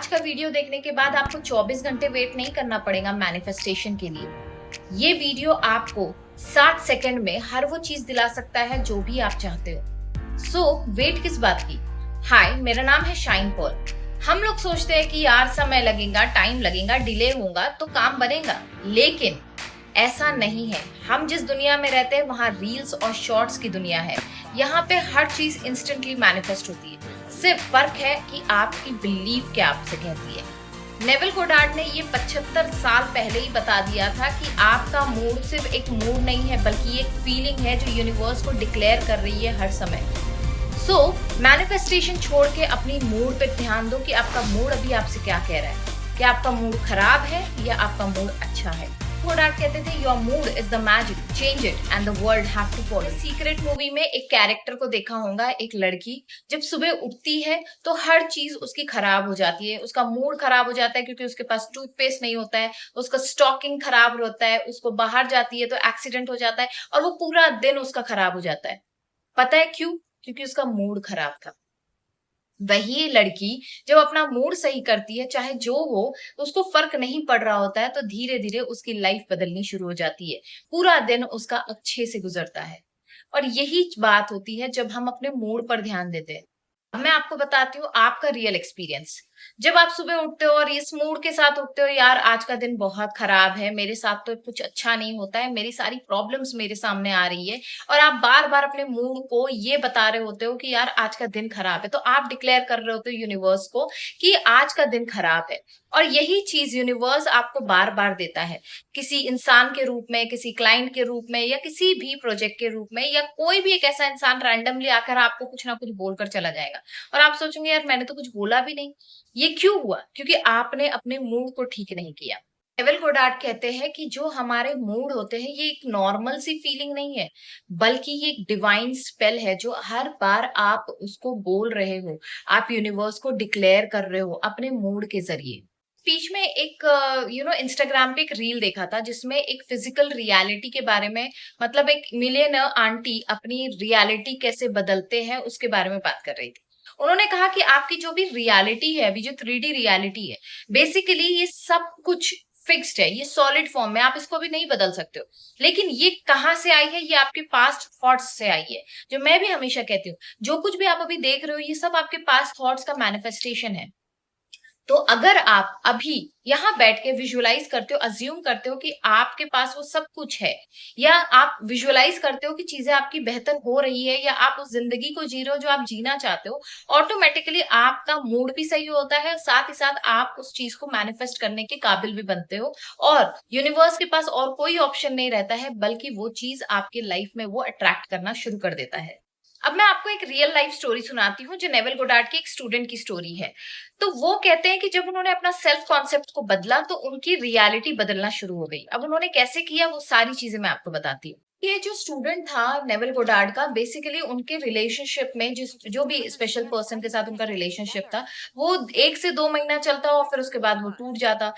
का वीडियो देखने के बाद आपको 24 घंटे वेट नहीं करना पड़ेगा मैनिफेस्टेशन के लिए। ये वीडियो आपको 60 सेकंड में हर वो चीज दिला सकता है जो भी आप चाहते हो। सो वेट किस बात की। हाय, मेरा नाम है शाइन पॉल। हम लोग सोचते हैं कि यार समय लगेगा, टाइम लगेगा, डिले होगा तो काम बनेगा, लेकिन ऐसा नहीं है। हम जिस दुनिया में रहते हैं वहाँ रील्स और शॉर्ट्स की दुनिया है। यहाँ पे हर चीज इंस्टेंटली मैनिफेस्ट होती है। सिर्फ फर्क है कि आपकी बिलीफ क्या आपसे कहती है। नेविल गोडार्ड ने ये 75 साल पहले ही बता दिया था कि आपका मूड सिर्फ एक मूड नहीं है, बल्कि एक फीलिंग है जो यूनिवर्स को डिक्लेयर कर रही है हर समय। सो मैनिफेस्टेशन छोड़ के अपनी मूड पे ध्यान दो कि आपका मूड अभी आपसे क्या कह रहा है। क्या आपका मूड खराब है या आपका मूड अच्छा है। गोडार्ड कहते थे your mood is the magic, change it and the world have to follow. Secret movie में एक कैरेक्टर को देखा होगा, एक लड़की जब सुबह उठती है तो हर चीज उसकी खराब हो जाती है, उसका मूड खराब हो जाता है क्योंकि उसके पास टूथपेस्ट नहीं होता है, उसका स्टॉकिंग खराब होता है, उसको बाहर जाती है तो एक्सीडेंट हो जाता है और वो पूरा दिन उसका खराब हो जाता है। पता है क्यों? क्योंकि उसका मूड खराब था। वही लड़की जब अपना मूड सही करती है, चाहे जो हो, तो उसको फर्क नहीं पड़ रहा होता है, तो धीरे धीरे उसकी लाइफ बदलनी शुरू हो जाती है। पूरा दिन उसका अच्छे से गुजरता है। और यही बात होती है जब हम अपने मूड पर ध्यान देते हैं। अब मैं आपको बताती हूँ आपका रियल एक्सपीरियंस। जब आप सुबह उठते हो और इस मूड के साथ उठते हो, यार आज का दिन बहुत खराब है, मेरे साथ तो कुछ अच्छा नहीं होता है, मेरी सारी प्रॉब्लम्स मेरे सामने आ रही है, और आप बार बार अपने मूड को ये बता रहे होते हो कि यार आज का दिन खराब है, तो आप डिक्लेयर कर रहे होते हो यूनिवर्स को कि आज का दिन खराब है। और यही चीज यूनिवर्स आपको बार बार देता है, किसी इंसान के रूप में, किसी क्लाइंट के रूप में, या किसी भी प्रोजेक्ट के रूप में, या कोई भी एक ऐसा इंसान रैंडमली आकर आपको कुछ ना कुछ बोलकर चला जाएगा और आप सोचेंगे यार मैंने तो कुछ बोला भी नहीं। ये क्यों हुआ? क्योंकि आपने अपने मूड को ठीक नहीं किया। नेविल गोडार्ड कहते हैं कि जो हमारे मूड होते हैं ये एक नॉर्मल सी फीलिंग नहीं है, बल्कि ये एक डिवाइन स्पेल है जो हर बार आप उसको बोल रहे हो, आप यूनिवर्स को डिक्लेयर कर रहे हो अपने मूड के जरिए। बीच में एक इंस्टाग्राम पे एक रील देखा था जिसमें एक फिजिकल रियलिटी के बारे में, मतलब एक मिलियनर आंटी अपनी रियलिटी कैसे बदलते हैं उसके बारे में बात कर रही थी। उन्होंने कहा कि आपकी जो भी रियलिटी है, अभी जो 3D रियलिटी है, बेसिकली ये सब कुछ फिक्स्ड है, ये सॉलिड फॉर्म में, आप इसको भी नहीं बदल सकते हो। लेकिन ये कहाँ से आई है? ये आपके पास्ट थॉट्स से आई है। जो मैं भी हमेशा कहती हूँ, जो कुछ भी आप अभी देख रहे हो ये सब आपके पास्ट थॉट्स का मैनिफेस्टेशन है। तो अगर आप अभी यहाँ बैठ के विजुअलाइज करते हो, अज्यूम करते हो कि आपके पास वो सब कुछ है, या आप विजुअलाइज करते हो कि चीजें आपकी बेहतर हो रही है, या आप उस जिंदगी को जी रहे हो जो आप जीना चाहते हो, ऑटोमेटिकली आपका मूड भी सही होता है, साथ ही साथ आप उस चीज को मैनिफेस्ट करने के काबिल भी बनते हो, और यूनिवर्स के पास और कोई ऑप्शन नहीं रहता है बल्कि वो चीज आपके लाइफ में वो अट्रैक्ट करना शुरू कर देता है। अब मैं आपको एक रियल लाइफ स्टोरी सुनाती हूँ जो नेविल गोडार्ड के एक स्टूडेंट की स्टोरी है। तो वो कहते हैं कि जब उन्होंने अपना सेल्फ कॉन्सेप्ट को बदला तो उनकी रियलिटी बदलना शुरू हो गई। अब उन्होंने कैसे किया वो सारी चीजें मैं आपको बताती हूँ। ये जो स्टूडेंट था नेविल गोडार्ड का, बेसिकली उनके रिलेशनशिप में जिस जो भी स्पेशल पर्सन के साथ उनका रिलेशनशिप था, वो 1 से 2 महीना चलता और फिर उसके बाद वो टूट जाता।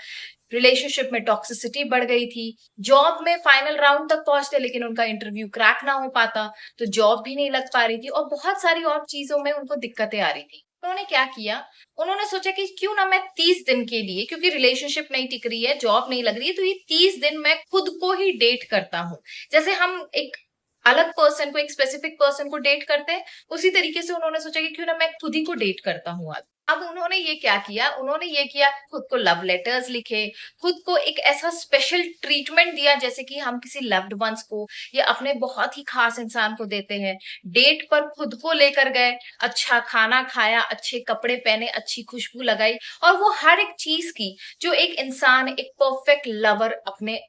रिलेशनशिप में टॉक्सिसिटी बढ़ गई थी। जॉब में फाइनल राउंड तक पहुंचते लेकिन उनका इंटरव्यू क्रैक ना हो पाता, तो जॉब भी नहीं लग पा रही थी और बहुत सारी और चीजों में उनको दिक्कतें आ रही थी। उन्होंने क्या किया? उन्होंने सोचा कि क्यों ना मैं 30 दिन के लिए, क्योंकि रिलेशनशिप नहीं टिक रही है, जॉब नहीं लग रही है, तो ये 30 दिन मैं खुद को ही डेट करता हूँ। जैसे हम एक अलग पर्सन को, एक स्पेसिफिक पर्सन को डेट करते हैं, उसी तरीके से उन्होंने सोचा कि क्यों ना मैं खुद ही को डेट करता हूँ आज। अब उन्होंने ये क्या किया? उन्होंने ये किया, खुद को लव लेटर्स लिखे, खुद को एक ऐसा स्पेशल ट्रीटमेंट दिया जैसे कि हम किसी लव्ड वंस को या अपने बहुत ही खास इंसान को देते हैं। डेट पर खुद को लेकर गए, अच्छा खाना खाया, अच्छे कपड़े पहने, अच्छी खुशबू लगाई, और वो हर एक चीज की जो एक इंसान, एक परफेक्ट लवर अपने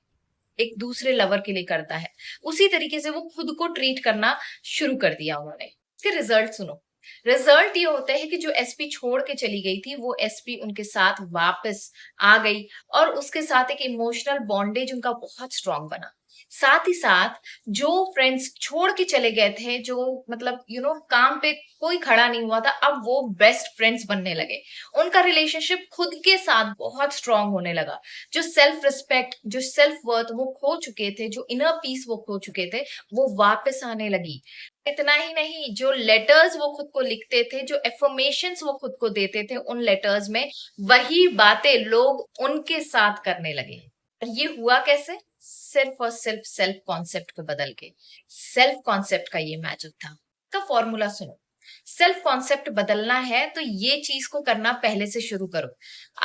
एक दूसरे लवर के लिए करता है, उसी तरीके से वो खुद को ट्रीट करना शुरू कर दिया उन्होंने। इसके रिजल्ट सुनो। रिजल्ट ये होता है कि जो एसपी छोड़ के चली गई थी वो एसपी उनके साथ वापस आ गई, और उसके साथ एक इमोशनल बॉन्डेज उनका बहुत स्ट्रांग बना। साथ ही साथ जो फ्रेंड्स छोड़ के चले गए थे, जो मतलब काम पे कोई खड़ा नहीं हुआ था, अब वो बेस्ट फ्रेंड्स बनने लगे। उनका रिलेशनशिप खुद के साथ बहुत स्ट्रांग होने लगा। जो सेल्फ रिस्पेक्ट, जो सेल्फ वर्थ वो खो चुके थे, जो इनर पीस वो खो चुके थे, वो वापस आने लगी। इतना ही नहीं, जो लेटर्स वो खुद को लिखते थे, जो एफर्मेशंस वो खुद को देते थे उन लेटर्स में, वही बातें लोग उनके साथ करने लगे। और ये हुआ कैसे? सिर्फ और सिर्फ सेल्फ कॉन्सेप्ट को बदल के। सेल्फ कॉन्सेप्ट का ये मैजिक था। का फॉर्मूला सुनो। सेल्फ कॉन्सेप्ट बदलना है तो ये चीज को करना पहले से शुरू करो।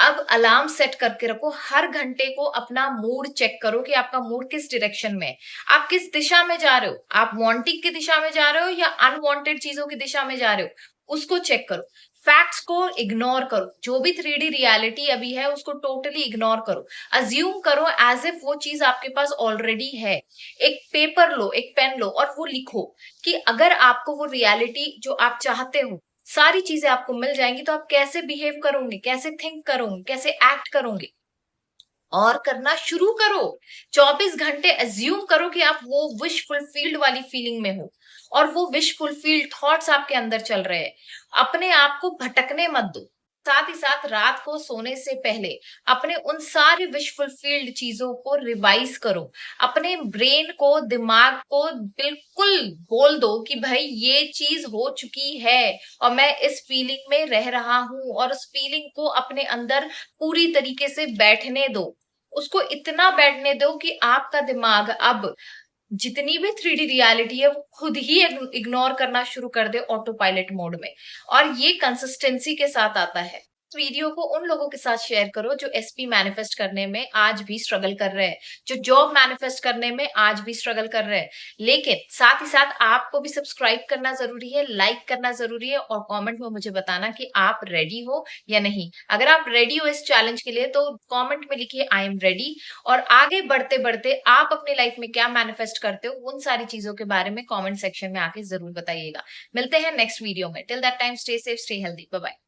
अब अलार्म सेट करके रखो, हर घंटे को अपना मूड चेक करो कि आपका मूड किस डायरेक्शन में है, आप किस दिशा में जा रहे हो, आप वांटिंग की दिशा में जा रहे हो या अनवांटेड चीजों की दिशा में जा रहे हो, उसको चेक करो। फैक्ट्स को इग्नोर करो, जो भी 3D रियलिटी अभी है उसको टोटली इग्नोर करो। अज्यूम करो एज इफ वो चीज आपके पास ऑलरेडी है। एक पेपर लो, एक पेन लो और वो लिखो कि अगर आपको वो रियलिटी जो आप चाहते हो, सारी चीजें आपको मिल जाएंगी, तो आप कैसे बिहेव करोगे, कैसे थिंक करोगे, कैसे एक्ट करोगे। और करना शुरू करो। 24 घंटे अज्यूम करो कि आप वो विश फुलफिल्ड वाली फीलिंग में हो और वो विश फुलफिल्ड थॉट्स आपके अंदर चल रहे हैं। अपने आप को भटकने मत दो। साथ ही साथ रात को सोने से पहले अपने उन सारे विश फुलफिल्ड चीजों को रिवाइज करो। अपने ब्रेन को, दिमाग को बिल्कुल बोल दो कि भाई ये चीज हो चुकी है और मैं इस फीलिंग में रह रहा हूं, और उस फीलिंग को अपने अंदर पूरी तरीके से बैठने दो। उसको इतना बैठने दो कि आपका दिमाग अब जितनी भी 3D रियलिटी है वो खुद ही इग्नोर करना शुरू कर दे ऑटो पायलट मोड में। और ये कंसिस्टेंसी के साथ आता है। इस वीडियो को उन लोगों के साथ शेयर करो जो एसपी मैनिफेस्ट करने में आज भी स्ट्रगल कर रहे हैं, जो जॉब मैनिफेस्ट करने में आज भी स्ट्रगल कर रहे हैं। लेकिन साथ ही साथ आपको भी सब्सक्राइब करना जरूरी है, लाइक करना जरूरी है, और कमेंट में मुझे बताना कि आप रेडी हो या नहीं। अगर आप रेडी हो इस चैलेंज के लिए तो कमेंट में लिखिए आई एम रेडी। और आगे बढ़ते बढ़ते आप अपनी लाइफ में क्या मैनिफेस्ट करते हो, उन सारी चीजों के बारे में कमेंट सेक्शन में आके जरूर बताइएगा। मिलते हैं नेक्स्ट वीडियो में। Till that time stay safe, stay healthy, bye bye.